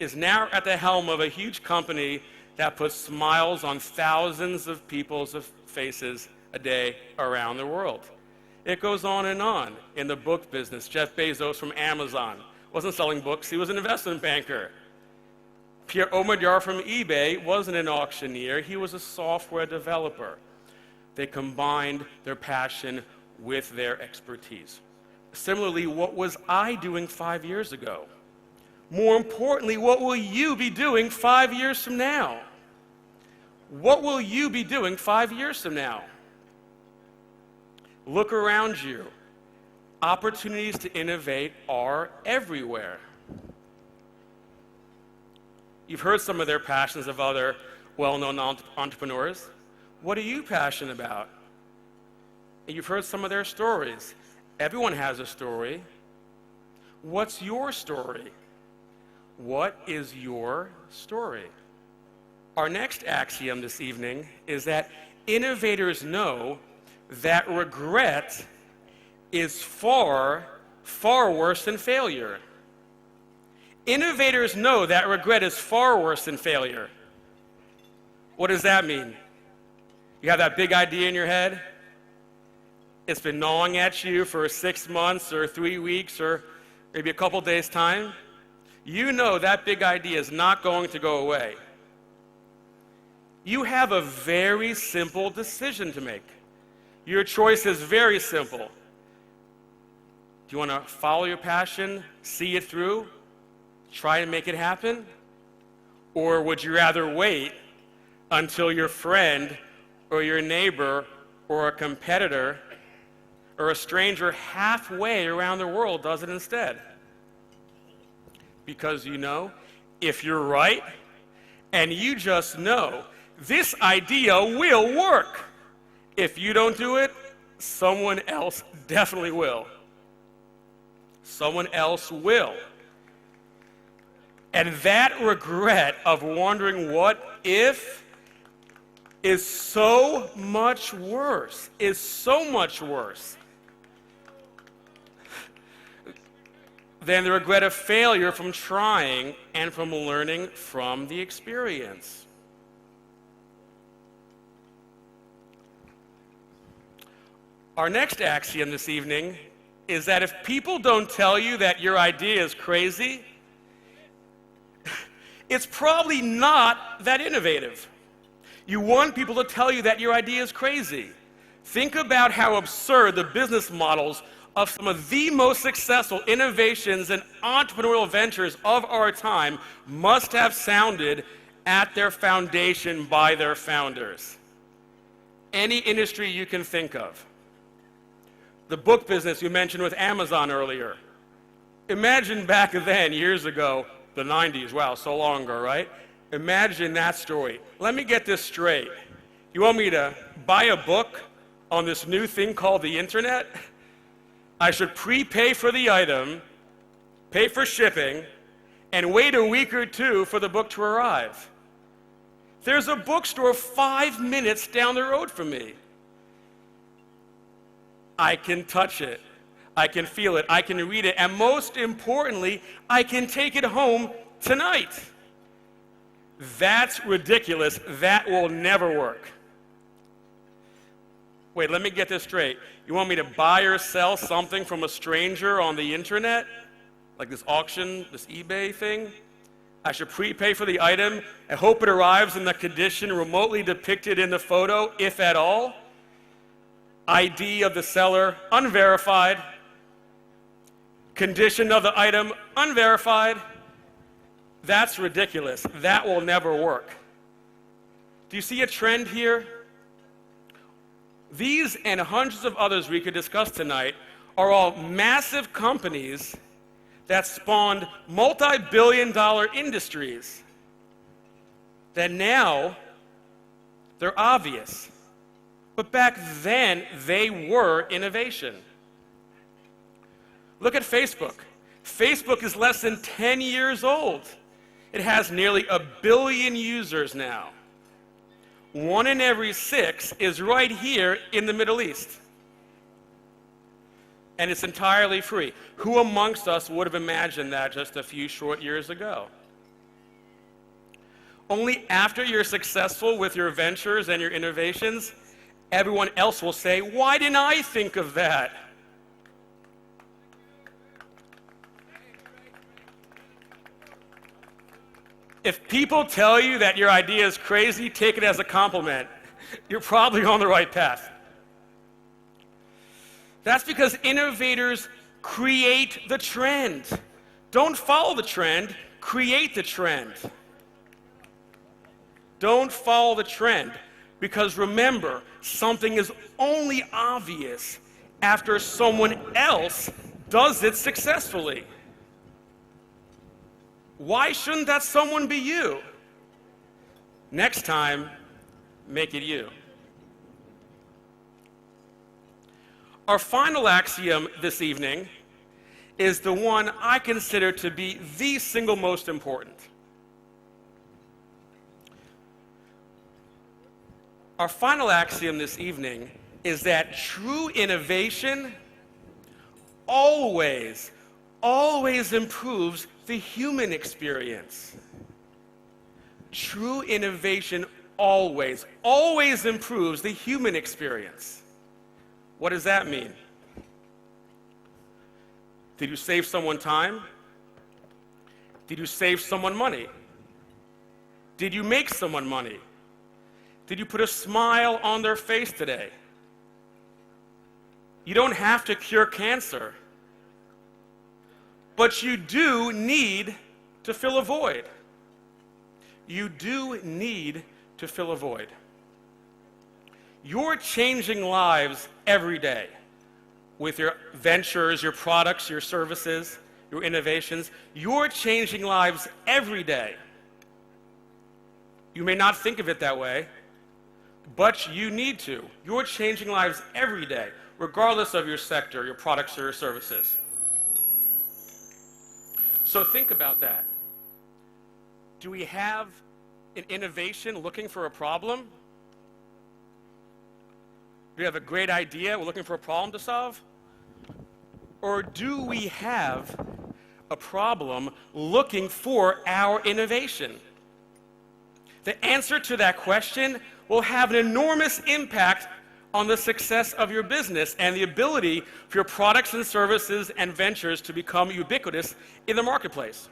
is now at the helm of a huge company that puts smiles on thousands of people's faces a day around the world. It goes on and on. In the book business, Jeff Bezos from Amazon wasn't selling books, he was an investment banker. Pierre Omidyar from eBay wasn't an auctioneer, he was a software developer. They combined their passion with their expertise. Similarly, what was I doing 5 years ago? More importantly, what will you be doing 5 years from now? What will you be doing 5 years from now? Look around you. Opportunities to innovate are everywhere. You've heard some of their passions of other well-known entrepreneurs. What are you passionate about? And you've heard some of their stories. Everyone has a story. What's your story? What is your story? Our next axiom this evening is that innovators know that regret is far, far worse than failure. Innovators know that regret is far worse than failure. What does that mean? You have that big idea in your head? It's been gnawing at you for 6 months or 3 weeks or maybe a couple days' time. You know that big idea is not going to go away. You have a very simple decision to make. Your choice is very simple. Do you want to follow your passion, see it through, try to make it happen? Or would you rather wait until your friend or your neighbor or a competitor or a stranger halfway around the world does it instead? Because you know, if you're right, and you just know, this idea will work. If you don't do it, someone else definitely will. Someone else will. And that regret of wondering what if is so much worse, than the regret of failure from trying and from learning from the experience. Our next axiom this evening is that if people don't tell you that your idea is crazy, it's probably not that innovative. You want people to tell you that your idea is crazy. Think about how absurd the business models of some of the most successful innovations and entrepreneurial ventures of our time must have sounded at their foundation by their founders. Any industry you can think of. The book business you mentioned with Amazon earlier. Imagine back then, years ago, the 90s, wow, so long ago, right? Imagine that story. Let me get this straight. You want me to buy a book on this new thing called the internet? I should prepay for the item, pay for shipping, and wait a week or two for the book to arrive. There's a bookstore 5 minutes down the road from me. I can touch it, I can feel it, I can read it, and most importantly, I can take it home tonight. That's ridiculous. That will never work. Wait, let me get this straight. You want me to buy or sell something from a stranger on the internet? Like this auction, this eBay thing? I should prepay for the item and hope it arrives in the condition remotely depicted in the photo, if at all? ID of the seller, unverified. Condition of the item, unverified. That's ridiculous. That will never work. Do you see a trend here? These and hundreds of others we could discuss tonight are all massive companies that spawned multi-billion-dollar industries that now they're obvious. But back then, they were innovation. Look at Facebook. Facebook is less than 10 years old. It has nearly 1 billion users now. 1 in every 6 is right here in the Middle East. And it's entirely free. Who amongst us would have imagined that just a few short years ago? Only after you're successful with your ventures and your innovations, everyone else will say, why didn't I think of that? If people tell you that your idea is crazy, take it as a compliment. You're probably on the right path. That's because innovators create the trend. Don't follow the trend, create the trend. Don't follow the trend, because remember, something is only obvious after someone else does it successfully. Why shouldn't that someone be you? Next time, make it you. Our final axiom this evening is the one I consider to be the single most important. Our final axiom this evening is that true innovation always improves the human experience. True innovation always improves the human experience. What does that mean? Did you save someone time? Did you save someone money? Did you make someone money? Did you put a smile on their face today? You don't have to cure cancer, but you do need to fill a void. You do need to fill a void. You're changing lives every day with your ventures, your products, your services, your innovations. You're changing lives every day. You may not think of it that way, but you need to. You're changing lives every day, regardless of your sector, your products, or your services. So think about that. Do we have an innovation looking for a problem? Do we have a great idea we're looking for a problem to solve? Or do we have a problem looking for our innovation? The answer to that question will have an enormous impact on the success of your business and the ability for your products and services and ventures to become ubiquitous in the marketplace.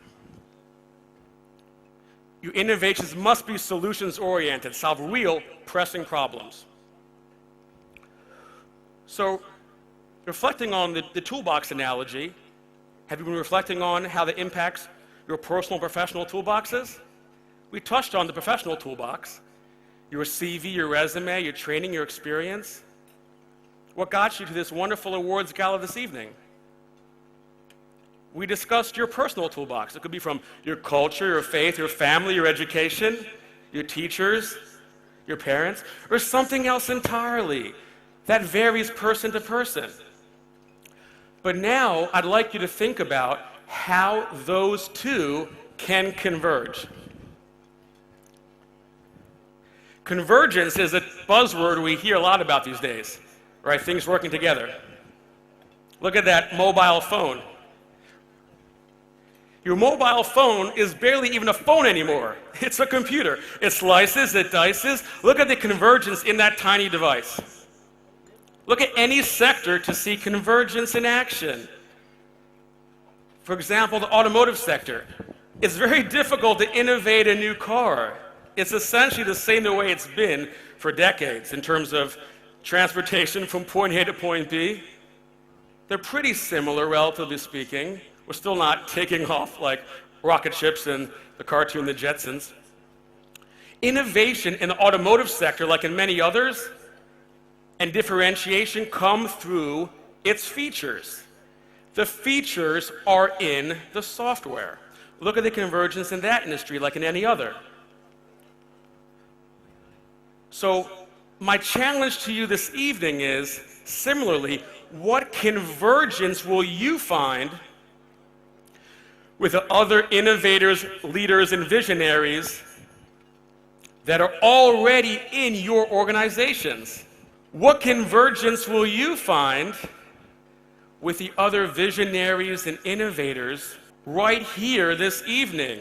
Your innovations must be solutions-oriented, solve real, pressing problems. So, reflecting on the toolbox analogy, have you been reflecting on how that impacts your personal and professional toolboxes? We touched on the professional toolbox, your CV, your resume, your training, your experience. What got you to this wonderful awards gala this evening? We discussed your personal toolbox. It could be from your culture, your faith, your family, your education, your teachers, your parents, or something else entirely. That varies person to person. But now I'd like you to think about how those two can converge. Convergence is a buzzword we hear a lot about these days, right? Things working together. Look at that mobile phone. Your mobile phone is barely even a phone anymore. It's a computer. It slices, it dices. Look at the convergence in that tiny device. Look at any sector to see convergence in action. For example, the automotive sector. It's very difficult to innovate a new car. It's essentially the same way it's been for decades in terms of transportation from point A to point B. They're pretty similar, relatively speaking. We're still not taking off like rocket ships in the cartoon The Jetsons. Innovation in the automotive sector, like in many others, and differentiation come through its features. The features are in the software. Look at the convergence in that industry, like in any other. So my challenge to you this evening is, similarly, what convergence will you find with the other innovators, leaders, and visionaries that are already in your organizations? What convergence will you find with the other visionaries and innovators right here this evening,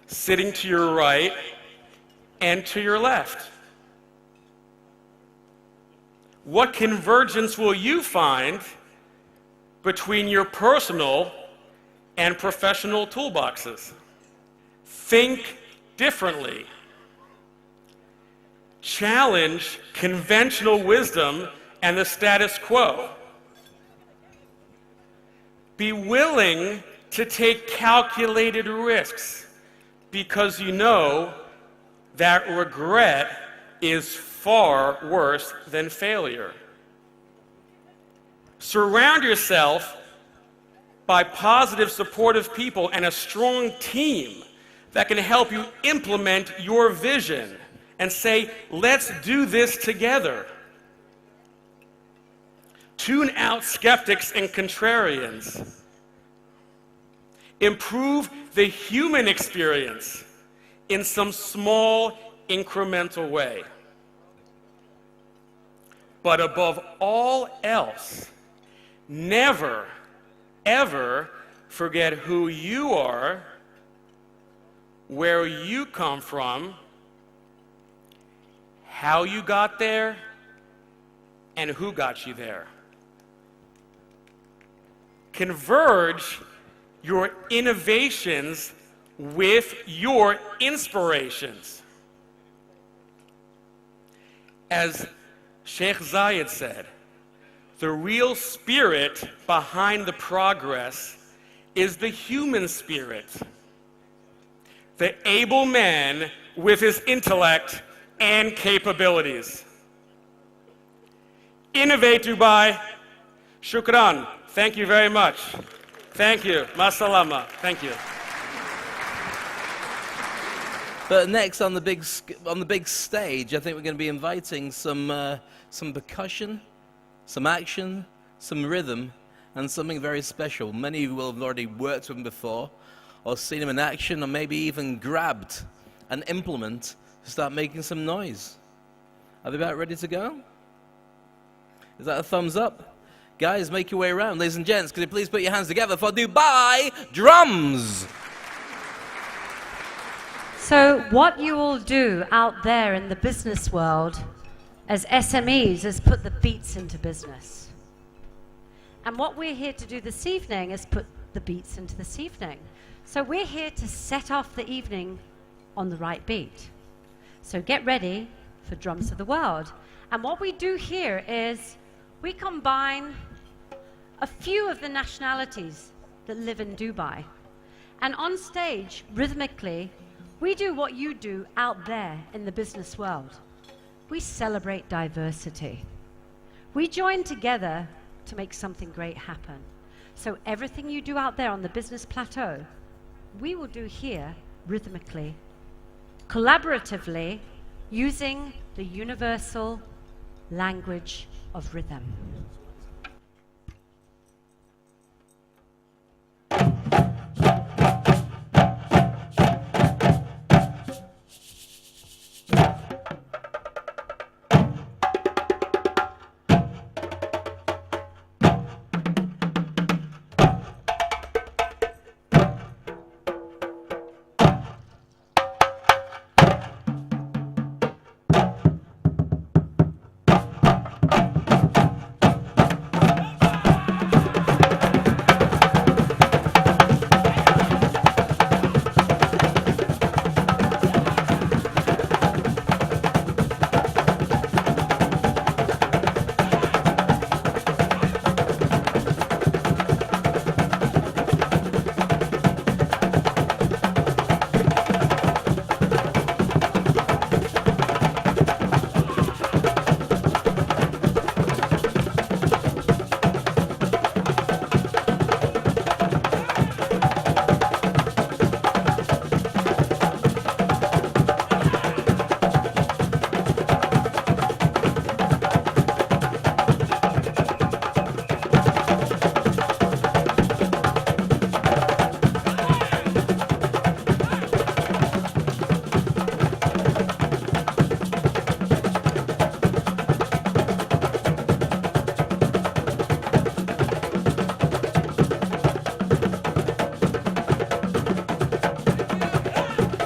sitting to your right and to your left? What convergence will you find between your personal and professional toolboxes? Think differently. Challenge conventional wisdom and the status quo. Be willing to take calculated risks because you know that regret is far worse than failure. Surround yourself by positive, supportive people and a strong team that can help you implement your vision and say, let's do this together. Tune out skeptics and contrarians. Improve the human experience in some small, incremental way. But above all else, never, ever forget who you are, where you come from, how you got there, and who got you there. Converge your innovations with your inspirations. As Sheikh Zayed said, the real spirit behind the progress is the human spirit. The able man with his intellect and capabilities. Innovate Dubai. Shukran. Thank you very much. Thank you. Masalama. Thank you. But next on the big stage, I think we're going to be inviting some percussion, some action, some rhythm, and something very special. Many of you will have already worked with him before, or seen him in action, or maybe even grabbed an implement to start making some noise. Are they about ready to go? Is that a thumbs up? Guys, make your way around. Ladies and gents, could you please put your hands together for Dubai Drums? So what you all do out there in the business world as SMEs is put the beats into business. And what we're here to do this evening is put the beats into this evening. So we're here to set off the evening on the right beat. So get ready for Drums of the World. And what we do here is we combine a few of the nationalities that live in Dubai. And on stage, rhythmically, we do what you do out there in the business world. We celebrate diversity. We join together to make something great happen. So everything you do out there on the business plateau, we will do here rhythmically, collaboratively, using the universal language of rhythm.